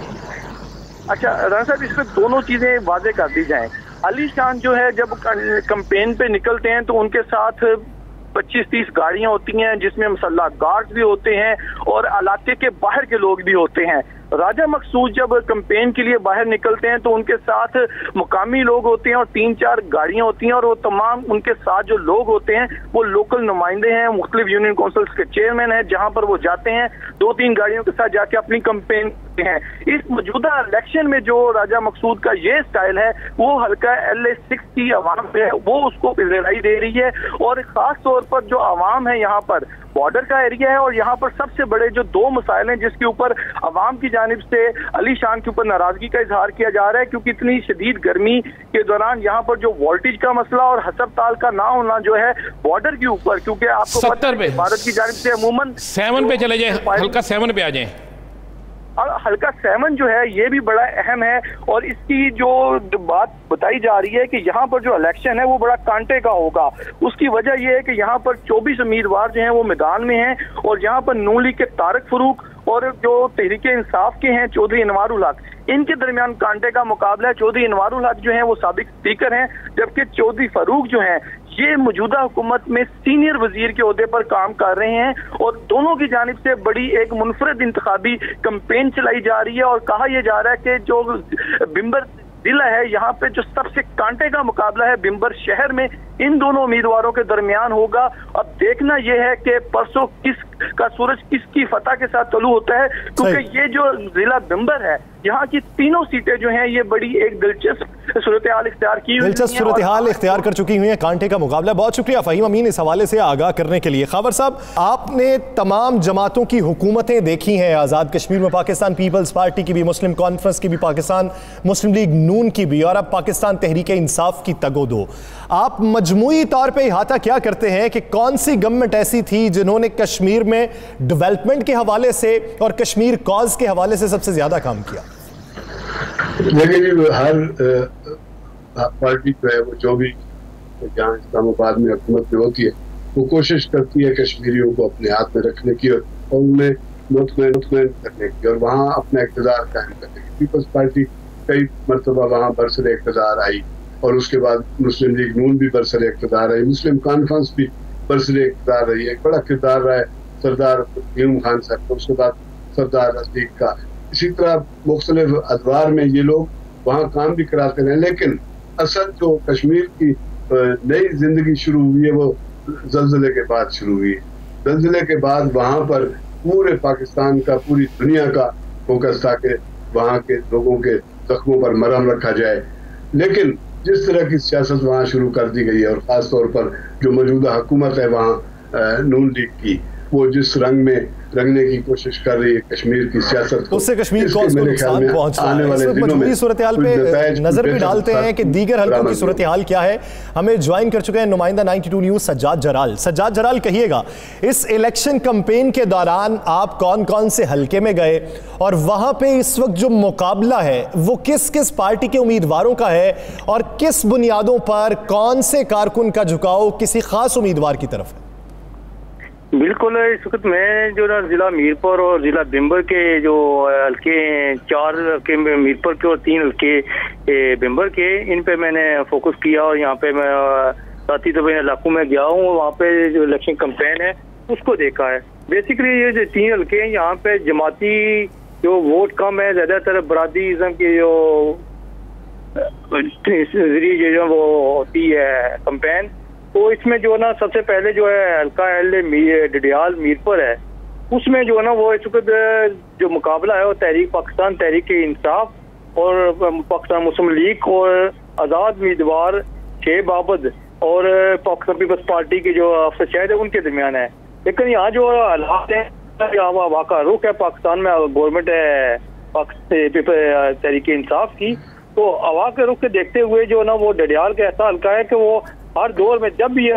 अच्छा राना साहब, इसमें दोनों चीजें वाजे कर दी जाएं। अली शान जो है जब कैंपेन पे निकलते हैं तो उनके साथ 25-30 गाड़ियां होती हैं जिसमें मसल्ला गार्ड्स भी होते हैं और इलाके के बाहर के लोग भी होते हैं। राजा मकसूद जब कैंपेन के लिए बाहर निकलते हैं तो उनके साथ मुकामी लोग होते हैं और 3-4 गाड़ियां होती हैं, और वो तमाम उनके साथ जो लोग होते हैं वो लोकल नुमाइंदे हैं, मुख्तलिफ यूनियन काउंसिल्स के चेयरमैन हैं, जहां पर वो जाते हैं 2-3 गाड़ियों के साथ जाके अपनी कैंपेन करते हैं। इस मौजूदा इलेक्शन में जो राजा मकसूद का ये स्टाइल है वो हल्का LA6 की आवाम है वो उसको लड़ाई दे रही है, और खास तौर पर जो आवाम है यहाँ पर बॉर्डर का एरिया है और यहाँ पर सबसे बड़े जो 2 मसाइल हैं जिसके ऊपर अवाम की जानिब से अली शान के ऊपर नाराजगी का इजहार किया जा रहा है, क्योंकि इतनी शदीद गर्मी के दौरान यहाँ पर जो वोल्टेज का मसला और हसपताल का ना होना जो है बॉर्डर के ऊपर, क्योंकि आपको पता है भारत की जानिब से अमूमन 7 पे चले जाए, हल्का 7 पे आ जाए। और हल्का 7 जो है ये भी बड़ा अहम है, और इसकी जो बात बताई जा रही है कि यहाँ पर जो इलेक्शन है वो बड़ा कांटे का होगा। उसकी वजह यह है कि यहाँ पर 24 उम्मीदवार जो हैं वो मैदान में हैं, और यहाँ पर नून लीग के तारिक फरूक और जो तहरीक इंसाफ के हैं चौधरी अनवारुल हक, इनके दरमियान कांटे का मुकाबला है। चौधरी अनवारुल हक जो है वो साबिक स्पीकर हैं, जबकि चौधरी फारूक जो हैं ये मौजूदा हुकूमत में सीनियर वजीर के ओहदे पर काम कर रहे हैं, और दोनों की जानिब से बड़ी एक मुनफरद इंतखाबी कैंपेन चलाई जा रही है। और कहा यह जा रहा है कि जो बिम्बर जिला है यहाँ पे जो सबसे कांटे का मुकाबला है बिम्बर शहर में इन दोनों उम्मीदवारों के दरमियान होगा। अब देखना यह है कि परसों किस का सूरज किसकी फतह के साथ तलू होता है, क्योंकि ये जो जिला बिंबर है यहाँ की तीनों सीटें जो हैं ये बड़ी एक दिलचस्प सूरत हाल इख्तियार की हुई, दिलचस्प सूरत हाल इख्तियार कर चुकी हुई है। कांटे का मुकाबला। बहुत शुक्रिया फ़हीम अमीन इस हवाले से आगाह करने के लिए। खबर साहब, आपने तमाम जमातों की हुकूमतें देखी हैं, आज़ाद कश्मीर में पाकिस्तान पीपल्स पार्टी की भी, मुस्लिम कॉन्फ्रेंस की भी, पाकिस्तान मुस्लिम लीग नून की भी, और अब पाकिस्तान तहरीक इंसाफ की तगोदो। आप मजमूई तौर पर इहाता क्या करते हैं कि कौन सी गवर्नमेंट ऐसी थी जिन्होंने कश्मीर में डेवलपमेंट के हवाले से और कश्मीर कॉज के हवाले से सबसे ज्यादा काम किया? लेकिन हर पार्टी जो है वो जो भी जहाँ इस्लामाबाद में हुकूमत में होती है वो कोशिश करती है कश्मीरियों को अपने हाथ में रखने की और उन्हें मुतमईन करने की और वहाँ अपना इक़्तिदार कायम करने की। पीपल्स पार्टी कई मरतबा वहाँ बरसर इक़्तिदार आई और उसके बाद मुस्लिम लीग नून भी बरसर इक़्तिदार आई, मुस्लिम कॉन्फ्रेंस भी बरसर इक़्तिदार रही है। एक बड़ा किरदार रहा है सरदार यूम खान साहब का, उसके बाद सरदार रशीद का। इसी तरह मुख्तलिफ अदवार में ये लोग वहाँ काम भी कराते रहे, लेकिन असल जो कश्मीर की नई जिंदगी शुरू हुई है वो ज़ल्ज़ले के बाद शुरू हुई है। ज़ल्ज़ले के बाद वहाँ पर पूरे पाकिस्तान का, पूरी दुनिया का फोकस था कि वहाँ के लोगों के जख्मों पर मरहम रखा जाए। लेकिन जिस तरह की सियासत वहाँ शुरू कर दी गई है और ख़ास तौर पर जो मौजूदा हुकूमत है वहाँ नून लीग की, वो जिस रंग में रंगने की कोशिश कर रही है कश्मीर की सियासत को, उससे कश्मीर को नुकसान पहुंच रहा है। इस वक्त मजबूरी सूरत हाल पे नजर भी डालते हैं कि दीगर हल्कों की सूरत हाल क्या है। हमें ज्वाइन कर चुके हैं नुमाइंदा 92 न्यूज़ सज्जाद जराल। सज्जाद जराल, कहिएगा इस इलेक्शन कैंपेन के दौरान आप कौन कौन से हल्के में गए और वहां पे इस वक्त जो मुकाबला है वो किस किस पार्टी के उम्मीदवारों का है और किस बुनियादों पर कौन से कारकुन का झुकाव किसी खास उम्मीदवार की तरफ है? बिल्कुल, इस वक्त मैं जो ना जिला मीरपुर और जिला बिम्बर के जो हल्के 4 हल्के मीरपुर के और 3 हल्के बिम्बर के, इन पे मैंने फोकस किया और यहाँ पे मैं साथी तो मैं इलाकों में गया हूँ, वहाँ पे जो इलेक्शन कैंपेन है उसको देखा है। बेसिकली ये जो 3 हल्के हैं यहाँ पे जमाती जो वोट कम है, ज्यादातर बरादरीज़म की जो जरिए जो वो होती है कैंपेन, तो इसमें जो ना सबसे पहले जो है हल्का डडियाल मीरपुर है, उसमें जो है ना वो इस वक्त जो मुकाबला है वो तहरीक पाकिस्तान तहरीक इंसाफ और पाकिस्तान मुस्लिम लीग और आज़ाद उम्मीदवार शेब आबद और पाकिस्तान पीपल्स पार्टी के जो अफसर शहर है उनके दरमियान है। लेकिन यहाँ जो हालात है, वाक़ा रुख है पाकिस्तान में गवर्नमेंट है तहरीक इंसाफ की, तो हवा के रुख के देखते हुए जो ना वो डडियाल का ऐसा हल्का है कि वो हर दौर में जब भी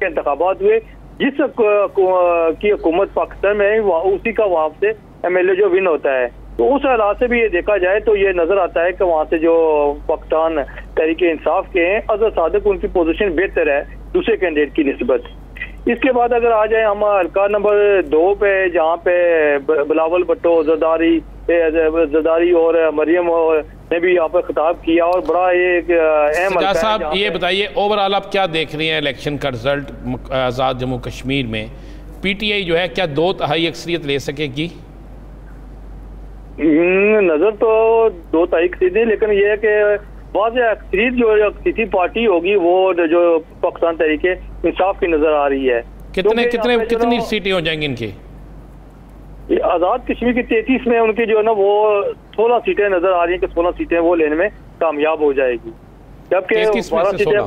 इंतखाबात हुए जिस की हुकूमत पाकिस्तान में है उसी का वहाँ से MLA जो विन होता है। तो उस हालात से भी ये देखा जाए तो ये नजर आता है कि वहाँ से जो पाकिस्तान तहरीक इंसाफ के हैं अज़हर सादिक, उनकी पोजीशन बेहतर है दूसरे कैंडिडेट की निस्बत। इसके बाद अगर आ जाए हम हल्का नंबर 2 पे, जहाँ पे बिलावल भुट्टो जरदारी और मरियम ने भी यहाँ पर खिताब किया और बड़ा एक अहम हल्का है। साहब ये बताइए ओवरऑल आप क्या देख रहे हैं इलेक्शन का रिजल्ट आज़ाद जम्मू कश्मीर में? PTI जो है क्या 2/3 अक्सरियत ले सकेगी? नजर तो 2/3 अक्सरियत, लेकिन ये है कि वाज़ेह अक्सरियत जो किसी पार्टी होगी वो जो पाकिस्तान तहरीक इंसाफ की नजर आ रही है। कितनी सीटें हो जाएंगी इनकी? आज़ाद कश्मीर की 33 में उनकी जो है ना वो 16 सीटें नजर आ रही हैं कि 16 सीटें वो लेने में कामयाब हो जाएगी, जबकि 12 सीटें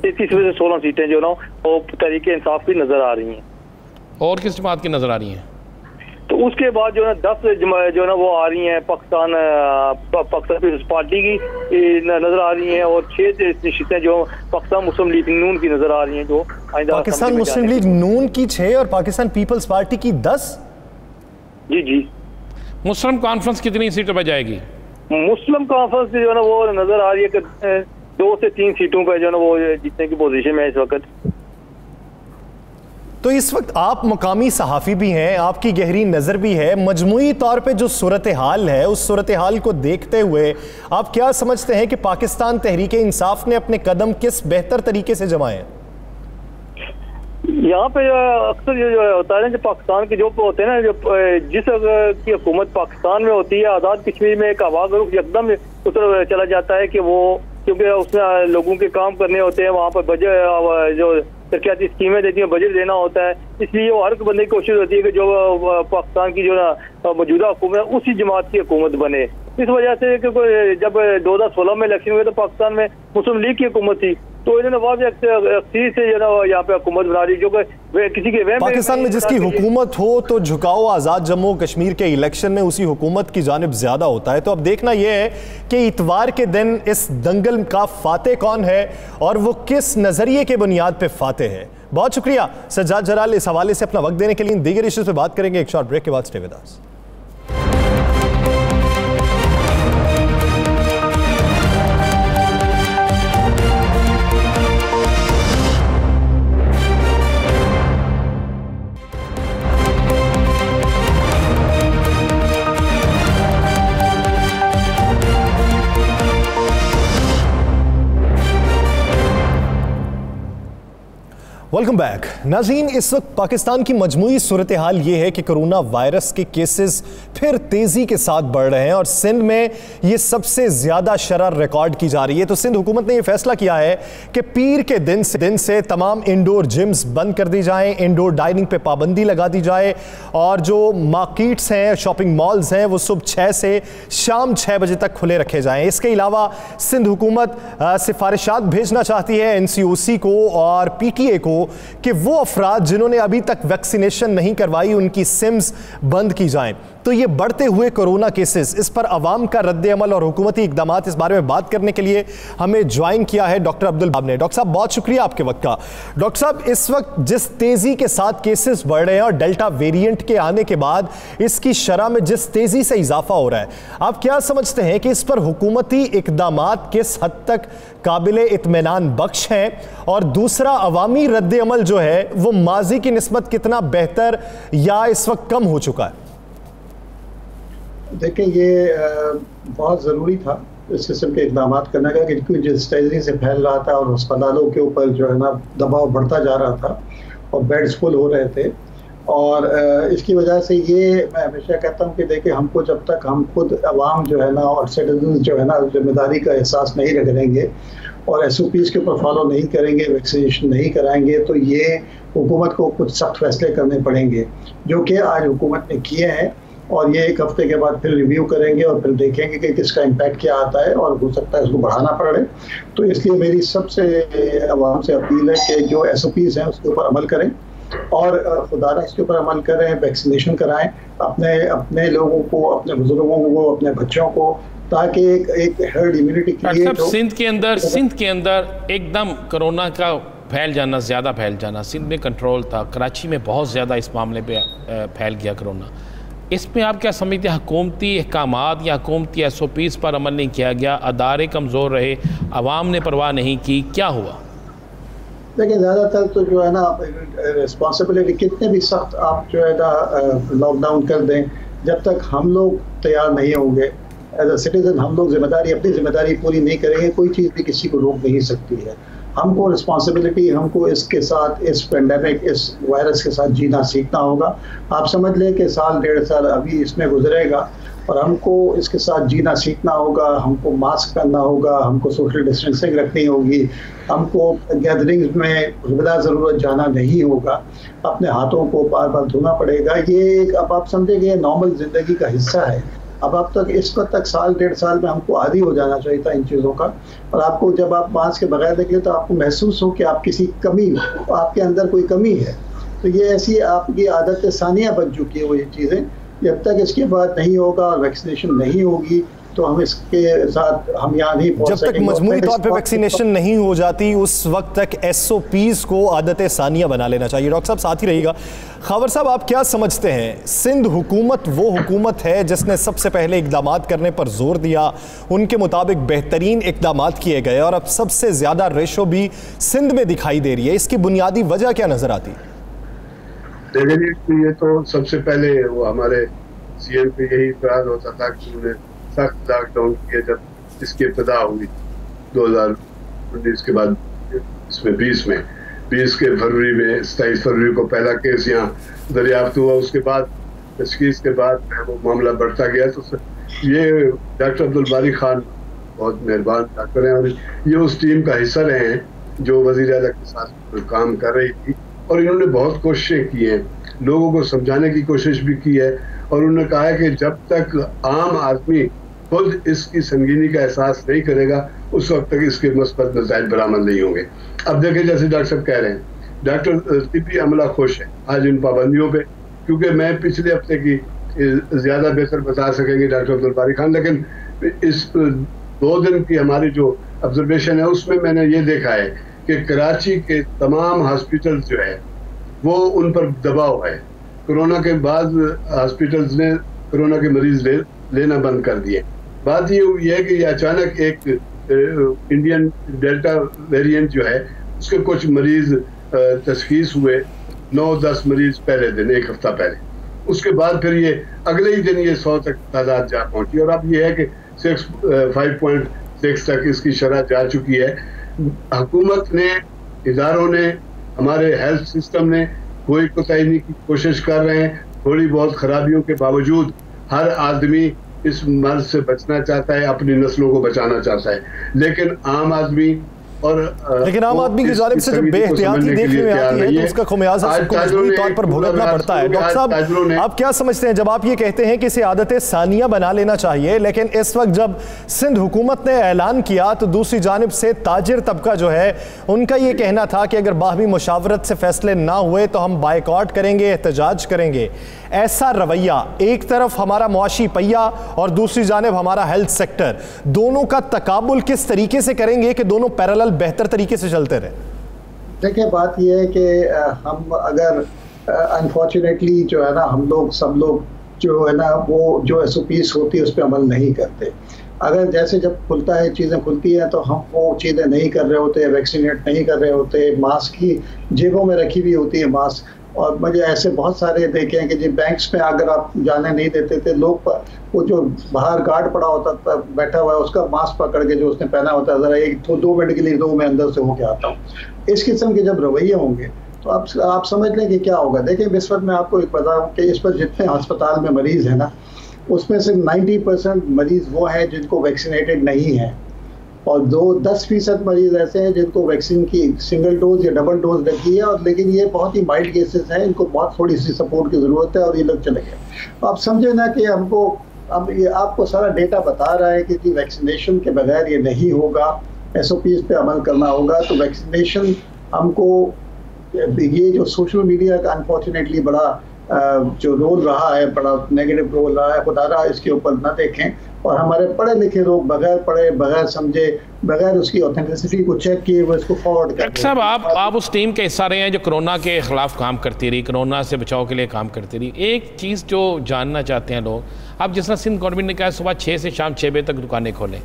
33 में से 16 सीटें जो ना वो तहरीक इंसाफ की नजर आ रही हैं। और किस जमात की नजर आ रही हैं? तो उसके बाद जो है 10 जो ना वो आ रही हैं पाकिस्तान पीपल्स पार्टी की नजर आ रही हैं और 6 सीटें जो पाकिस्तान मुस्लिम लीग नून की नजर आ रही हैं, जो पाकिस्तान मुस्लिम लीग नून की 6 और पाकिस्तान पीपल्स पार्टी की 10। जी। मुस्लिम कॉन्फ्रेंस कितनी सीटों पर जाएगी? मुस्लिम कॉन्फ्रेंस जो है ना वो नजर आ रही है कि 2 से 3 सीटों पर जो है ना वो जीतने की पोजीशन में है इस वक्त। तो इस वक्त आप मकामी सहाफ़ी भी हैं, आपकी गहरी नज़र भी है, मजमूई तौर पे जो सूरत हाल है उस सूरत हाल को देखते हुए आप क्या समझते हैं कि पाकिस्तान तहरीक इंसाफ ने अपने कदम किस बेहतर तरीके से जमाए हैं? यहाँ पे अक्सर ये जो होता है ना, जो पाकिस्तान के जो होते हैं ना, जो जिस की हुकूमत पाकिस्तान में होती है, आज़ाद कश्मीर में एक हवा का रुख एकदम उतर चला जाता है कि वो क्योंकि उसमें लोगों के काम करने होते हैं, वहाँ पर बजट जो तरक्याती स्कीमें देती हैं, बजट देना होता है, इसलिए वो हर बंदे की कोशिश होती है कि जो पाकिस्तान की जो ना मौजूदा हुकूमत है उसी जमात की हुकूमत बने। इस वजह से कि जब 2016 में इलेक्शन हुए तो पाकिस्तान में मुस्लिम लीग की हुकूमत थी, तो इन्होंने वाज़ेह से जो ना यहाँ पे हुकूमत बना दी, जो कि किसी के पाकिस्तान में जिसकी हुकूमत हो तो झुकाव आज़ाद जम्मू कश्मीर के इलेक्शन में उसी हुकूमत की जानिब ज़्यादा होता है। तो अब देखना यह है कि इतवार के दिन इस दंगल का फातेह कौन है और वो किस नज़रिए के बुनियाद पर फातेह है। बहुत शुक्रिया सज्जाद जलाल इस हवाले से अपना वक्त देने के लिए। दीगर इश्यूज़ पे बात करेंगे एक शॉर्ट ब्रेक के बाद। Stay with us. Welcome back नाज़रीन। इस वक्त पाकिस्तान की मजमूई सूरत हाल ये है कि कोरोना वायरस के केसेस फिर तेज़ी के साथ बढ़ रहे हैं और सिंध में ये सबसे ज़्यादा शरह रिकॉर्ड की जा रही है। तो सिंध हुकूमत ने यह फैसला किया है कि पीर के दिन से तमाम इंडोर जिम्स बंद कर दी जाएं, इंडोर डाइनिंग पे पाबंदी लगा दी जाए और जो मार्केट्स हैं, शॉपिंग मॉल्स हैं, वो सुबह 6 से शाम 6 बजे तक खुले रखे जाएँ। इसके अलावा सिंध हुकूमत सिफारिशात भेजना चाहती है NCOC को और PTA को कि वो अफराद जिन्होंने अभी तक वैक्सीनेशन नहीं करवाई उनकी सिम्स बंद की जाएं। तो ये बढ़ते हुए कोरोना केसेस, इस पर अवाम का रद्द-ए-अमल और हुकूमती इकदामात, इस बारे में बात करने के लिए हमें ज्वाइन किया है डॉक्टर अब्दुल बाब ने। डॉक्टर साहब बहुत शुक्रिया आपके वक्त का। डॉक्टर साहब, इस वक्त जिस तेज़ी के साथ केसेस बढ़ रहे हैं और डेल्टा वेरिएंट के आने के बाद इसकी शरह में जिस तेज़ी से इजाफा हो रहा है, आप क्या समझते हैं कि इस पर हुकूमती इकदामात किस हद तक काबिले इत्मीनान बख्श हैं और दूसरा अवामी रद्द-ए-अमल जो है वो माजी की निस्बत कितना बेहतर या इस वक्त कम हो चुका है? देखिए, ये बहुत ज़रूरी था इस किस्म के इकदाम करने का, क्योंकि जिस तेज़ी से फैल रहा था और अस्पतालों के ऊपर जो है ना दबाव बढ़ता जा रहा था और बेड्स फुल हो रहे थे, और इसकी वजह से ये मैं हमेशा कहता हूँ कि देखिए, हमको जब तक हम खुद अवाम जो है ना और सिटीजन जो है ना जिम्मेदारी का एहसास नहीं रखेंगे और SOPs के ऊपर फॉलो नहीं करेंगे, वैक्सीनेशन नहीं कराएंगे, तो ये हुकूमत को कुछ सख्त फैसले करने पड़ेंगे, जो कि आज हुकूमत ने किए हैं। और ये 1 हफ्ते के बाद फिर रिव्यू करेंगे और फिर देखेंगे कि किसका इम्पैक्ट क्या आता है और हो सकता है इसको बढ़ाना पड़े। तो इसलिए मेरी सबसे अवाम से अपील है कि जो SOPs हैं उसके ऊपर अमल करें और खुदारा इसके ऊपर अमल करें, वैक्सीनेशन कराएं अपने लोगों को, अपने बुजुर्गों को, अपने बच्चों को, ताकि एक हर्ड इम्यूनिटी क्रिएट हो। सिंध के अंदर एकदम कोरोना का ज़्यादा फैल जाना सिंध में कंट्रोल था, कराची में बहुत ज़्यादा इस मामले पे फैल गया कोरोना। इसमें आप क्या समझते हैं, हुकूमती अहकामात या हुकूमती SOPs पर अमल नहीं किया गया, अदारे कमज़ोर रहे, आवाम ने परवाह नहीं की, क्या हुआ? देखिए, ज़्यादातर तो जो है ना रिस्पॉन्सिबिलिटी, कितने भी सख्त आप जो है ना लॉकडाउन कर दें, जब तक हम लोग तैयार नहीं होंगे एज अ सिटीजन, हम लोग अपनी जिम्मेदारी पूरी नहीं करेंगे, कोई चीज़ भी किसी को रोक नहीं सकती है। हमको रिस्पॉन्सिबिलिटी, हमको इसके साथ, इस पेंडेमिक, इस वायरस के साथ जीना सीखना होगा। आप समझ लें कि 1.5 साल अभी इसमें गुजरेगा और हमको इसके साथ जीना सीखना होगा। हमको मास्क पहनना होगा, हमको सोशल डिस्टेंसिंग रखनी होगी, हमको गैदरिंग्स में बिला ज़रूरत जाना नहीं होगा, अपने हाथों को बार बार धोना पड़ेगा। ये एक, अब आप समझेंगे, ये नॉर्मल ज़िंदगी का हिस्सा है। अब आप तक इस वक्त तक 1.5 साल में हमको आदी हो जाना चाहिए था इन चीज़ों का। और आपको जब आप मास्क के बगैर निकले तो आपको महसूस हो कि आप आपके अंदर कोई कमी है। तो ये ऐसी आपकी आदत सानिया बन चुकी है वो ये चीज़ें। जब तक इसके बाद नहीं होगा और वैक्सीनेशन नहीं होगी तो हम इसके साथ हम यहाँ नहीं पहुँच सकेंगे। जब तक मजमूई तौर पे वैक्सीनेशन नहीं हो जाती उस वक्त तक SOPs को आदत सानिया बना लेना चाहिए। डॉक्टर साहब साथ ही रहिएगा। खबर साहब, आप क्या समझते हैं, सिंध हुकूमत वो हुकूमत है जिसने सबसे पहले इकदामात करने पर जोर दिया, उनके मुताबिक बेहतरीन इकदामात किए गए और अब सबसे ज़्यादा रेशो भी सिंध में दिखाई दे रही है, इसकी बुनियादी वजह क्या नज़र आती है? देखिए, ये तो सबसे पहले वो हमारे CM पे यही प्रयास होता था कि उन्हें सख्त लॉकडाउन किया जब इसकी इब्तिदा हुई 2019 के बाद, इसमें 20 के फरवरी में 27 फरवरी को पहला केस यहाँ दरियाफ्त हुआ। उसके बाद तशखीस के बाद वो मामला बढ़ता गया। तो ये डॉक्टर अब्दुल बारी खान बहुत मेहरबान डॉक्टर हैं और ये उस टीम का हिस्सा रहे हैं जो वज़ीर आला के साथ काम कर रही थी, और इन्होंने बहुत कोशिशें की हैं, लोगों को समझाने की कोशिश भी की है, और उन्होंने कहा है कि जब तक आम आदमी खुद इसकी संगीनी का एहसास नहीं करेगा उस वक्त तक इसके मुस्बत नतीजे बरामद नहीं होंगे। अब देखें, जैसे डॉक्टर साहब कह रहे हैं, डॉक्टर तिब्बी अमला खुश है आज इन पाबंदियों पे, क्योंकि मैं पिछले हफ्ते की ज़्यादा बेहतर बता सकेंगे डॉक्टर अब्दुल बारी खान, लेकिन इस 2 दिन की हमारी जो ऑब्जर्वेशन है उसमें मैंने ये देखा है कि कराची के तमाम हॉस्पिटल्स जो है वो उन पर दबाव है। कोरोना के बाद हॉस्पिटल्स ने कोरोना के मरीज लेना बंद कर दिए। बात ये हुई है कि ये अचानक एक इंडियन डेल्टा वेरिएंट जो है उसके कुछ मरीज तशखीस हुए, 9-10 मरीज पहले दिन, 1 हफ्ता पहले, उसके बाद फिर ये अगले ही दिन ये 100 तक तादाद जा पहुंची, और अब ये है कि 5.6 तक इसकी शरह जा चुकी है। हुकूमत ने, इदारों ने, हमारे हेल्थ सिस्टम ने कोई कोताही की कोशिश कर रहे हैं। थोड़ी बहुत खराबियों के बावजूद हर आदमी इस मर्ज से बचना चाहता है, अपनी नस्लों को बचाना चाहता है, लेकिन आम आदमी लेकिन आम आदमी की जानिब से जब बेहतियाती देखने में आती है तो उसका खुमियाजा सबको मजबूरी तौर पर भुगतना पड़ता है। डॉक्टर साहब, आप क्या समझते हैं जब आप ये कहते हैं कि इसे आदतें सानिया बना लेना चाहिए, लेकिन इस वक्त जब सिंध हुकूमत ने ऐलान किया तो दूसरी जानिब से ताजिर तबका जो है उनका ये कहना था कि अगर बाहमी मुशावरत से फैसले ना हुए तो हम बाइकआउट करेंगे, एहतजाज करेंगे। ऐसा रवैया, एक तरफ हमारा मुआशी पहिया और दूसरी जानिब हमारा हेल्थ सेक्टर, दोनों का तकाबुल किस तरीके से करेंगे कि दोनों पैरेलल बेहतर तरीके से चलते रहे? देखिए, बात यह है कि हम अगर अनफॉर्चुनेटली जो है ना, हम लोग सब लोग जो है ना वो जो SOPs होती है उस पर अमल नहीं करते। अगर जैसे जब खुलता है, चीज़ें खुलती हैं तो हम वो चीज़ें नहीं कर रहे होते, वैक्सीनेट नहीं कर रहे होते, मास्क की जेबों में रखी हुई होती है मास्क। और मुझे ऐसे बहुत सारे देखे हैं कि जी बैंक्स में अगर आप जाने नहीं देते थे, लोग वो जो बाहर गार्ड पड़ा होता था बैठा हुआ है उसका मास्क पकड़ के जो उसने पहना होता है, ज़रा 1-2 मिनट के लिए दो मैं अंदर से होके आता हूँ। इस किस्म के जब रवैये होंगे तो आप समझ लें कि क्या होगा। देखिए, इस वक्त मैं आपको एक बताऊँ कि इस पर जितने अस्पताल में मरीज़ हैं ना, उसमें से 90% मरीज़ वो हैं जिनको वैक्सीनेटेड नहीं है, और 10% मरीज ऐसे हैं जिनको वैक्सीन की सिंगल डोज या डबल डोज लगी है, और लेकिन ये बहुत ही माइल्ड केसेस हैं, इनको बहुत थोड़ी सी सपोर्ट की ज़रूरत है और ये लोग चले गए। आप समझे ना कि हमको अब ये आपको सारा डेटा बता रहा है कि वैक्सीनेशन के बगैर ये नहीं होगा, SOPs पे अमल करना होगा। तो वैक्सीनेशन हमको, ये जो सोशल मीडिया का अनफॉर्चुनेटली बड़ा जो रोल रहा है, बड़ा नेगेटिव रोल रहा है, खुदा रहा इसके ऊपर न देखें, और हमारे पढ़े लिखे लोग बगैर पढ़े, बगैर समझे, बगैर उसकी ऑथेंटिसिटी को चेक किए वो इसको फॉरवर्ड करते हैं। डॉक्टर साहब, आप उस टीम के हिस्सा रहे हैं जो कोरोना के खिलाफ काम करती रही, कोरोना से बचाव के लिए काम करती रही। एक चीज़ जो जानना चाहते हैं लोग, अब जिस तरह सिंध गवर्नमेंट ने कहा सुबह 6 से शाम 6 बजे तक दुकानें खोलें,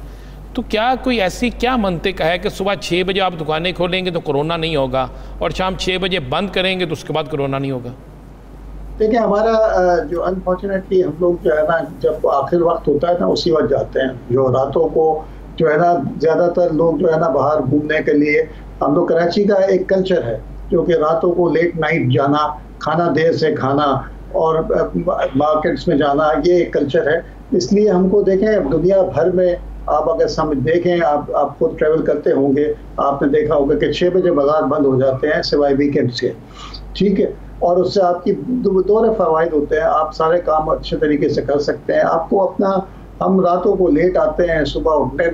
तो क्या कोई ऐसी क्या मंतिक है कि सुबह 6 बजे आप दुकानें खोलेंगे तो कोरोना नहीं होगा और शाम 6 बजे बंद करेंगे तो उसके बाद कोरोना नहीं होगा? देखिए, हमारा जो अनफॉर्चुनेटली हम लोग जो है ना, जब आखिर वक्त होता है ना उसी वक्त जाते हैं। जो रातों को जो है ना, ज़्यादातर लोग जो है ना बाहर घूमने के लिए, हम लोग कराची का एक कल्चर है जो कि रातों को लेट नाइट जाना, खाना देर से खाना और मार्केट्स में जाना, ये एक कल्चर है। इसलिए हमको देखें, दुनिया भर में आप अगर समझ देखें, आप खुद ट्रैवल करते होंगे, आपने देखा होगा कि 6 बजे बाजार बंद हो जाते हैं सिवाय वीकेंड्स के, ठीक है। और उससे आपकी दोनों फ़वाइद होते हैं, आप सारे काम अच्छे तरीके से कर सकते हैं। आपको अपना, हम रातों को लेट आते हैं, सुबह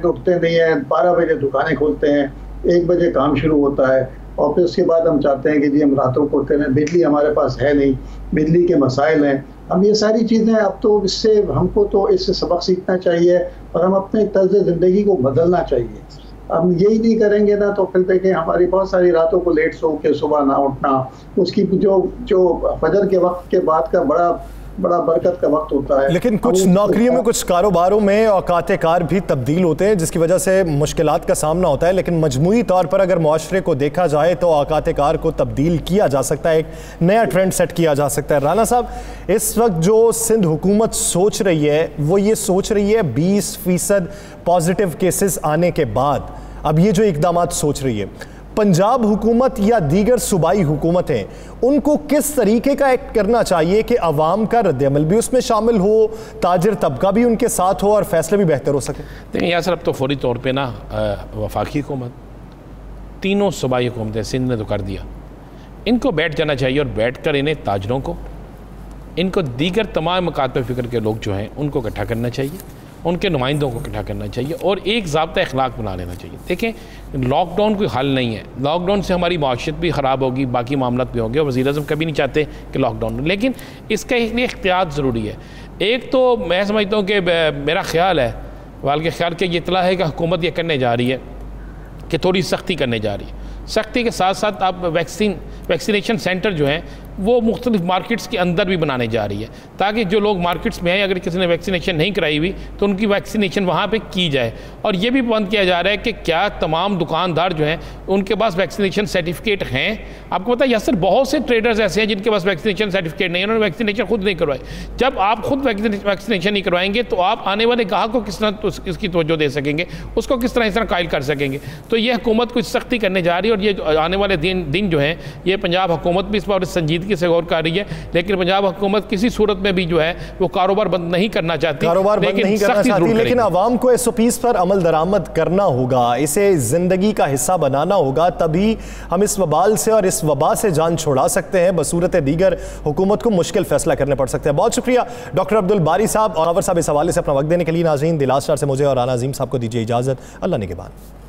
उठते नहीं हैं, 12 बजे दुकानें खोलते हैं, 1 बजे काम शुरू होता है, और फिर उसके बाद हम चाहते हैं कि जी हम रातों को करें। बिजली हमारे पास है नहीं, बिजली के मसाइल हैं। हम ये सारी चीज़ें, अब तो इससे हमको तो इससे सबक सीखना चाहिए और हम अपने तर्ज ज़िंदगी को बदलना चाहिए। हम यही नहीं करेंगे ना तो फिर देखें हमारी बहुत सारी रातों को लेट सो के सुबह ना उठना, उसकी जो फजर के वक्त के बाद का बड़ा बरकत का वक्त होता है। लेकिन कुछ नौकरियों में, कुछ कारोबारों में औकात कार भी तब्दील होते हैं जिसकी वजह से मुश्किलात का सामना होता है। लेकिन मजमूई तौर पर अगर मुआशरे को देखा जाए तो औकात कार को तब्दील किया जा सकता है, एक नया ट्रेंड सेट किया जा सकता है। राना साहब, इस वक्त जो सिंध हुकूमत सोच रही है वो ये सोच रही है 20% पॉजिटिव केसेस आने के बाद, अब ये जो इकदाम सोच रही है, पंजाब हुकूमत या दीगर सूबाई हुकूमतें, उनको किस तरीके का एक्ट करना चाहिए कि अवाम का रद्द-ए-अमल भी उसमें शामिल हो, ताजिर तबका भी उनके साथ हो और फैसले भी बेहतर हो सके? देखिए यासर, अब तो फौरी तौर पे ना वफाकी हुकूमत तीनों सूबाई हुकूमतें, सिंध ने तो कर दिया, इनको बैठ जाना चाहिए और बैठ कर इन्हें ताजरों को, इनको दीगर तमाम मकातब फ़िक्र के लोग जो हैं उनको इकट्ठा करना चाहिए, उनके नुमाइंदों को इकट्ठा करना चाहिए और एक ज़ाब्ता अखलाक बना लेना चाहिए। देखें, लॉकडाउन कोई हल नहीं है, लॉकडाउन से हमारी माशियत भी ख़राब होगी, बाकी मामलात भी होंगे और वज़ीर-ए-आज़म कभी नहीं चाहते कि लॉकडाउन, लेकिन इसका एक लिए एहतियात ज़रूरी है। एक तो मैं समझता हूँ कि मेरा ख्याल है, वाल के ख्याल के ये इतला है कि हुकूमत ये करने जा रही है कि थोड़ी सख्ती करने जा रही है। सख्ती के साथ साथ आप वैक्सीनेशन सेंटर जो हैं वो मुख्तलिफ मार्केट्स के अंदर भी बनाने जा रही है, ताकि जो लोग मार्केट्स में हैं, अगर किसी ने वैक्सीनेशन नहीं कराई हुई तो उनकी वैक्सीनेशन वहाँ पे की जाए। और ये भी बंद किया जा रहा है कि क्या तमाम दुकानदार जो हैं उनके पास वैक्सीनेशन सर्टिफिकेट हैं। आपको पता है यासर, बहुत से ट्रेडर्स ऐसे हैं जिनके पास वैक्सीनेशन सर्टिफिकेट नहीं है, उन्होंने वैक्सीनेशन खुद नहीं करवाई। जब आप खुद वैक्सीनेशन नहीं करवाएंगे तो आप आने वाले ग्राहक को किस तरह इसकी तवज्जो दे सकेंगे, उसको किस तरह कायल कर सकेंगे। तो ये हुकूमत कुछ सख्ती करने जा रही है और ये आने वाले दिन जो हैं ये पंजाब हुकूमत भी इस पर संजीदगी से गौर कर रही है, लेकिन पंजाब हुकूमत किसी सूरत में भी जो है वो कारोबार बंद नहीं करना चाहती, लेकिन आवाम को SOPs पर अमल दरामद करना होगा, इसे ज़िंदगी का हिस्सा बनाना होगा, तभी हम इस वबाल से और इस वबा से जान छुड़ा सकते हैं। बसूरत दीगर हुकूमत को मुश्किल फैसला करने पड़ सकते हैं। बहुत शुक्रिया डॉक्टर अब्दुल बारी साहब और अवर साहब इस हवाले से अपना वक्त देने के लिए। नाज़रीन, दिलास्टार से मुझे और राना अजीम साहब को दीजिए इजाज़त। अल्लाह ने के बाद।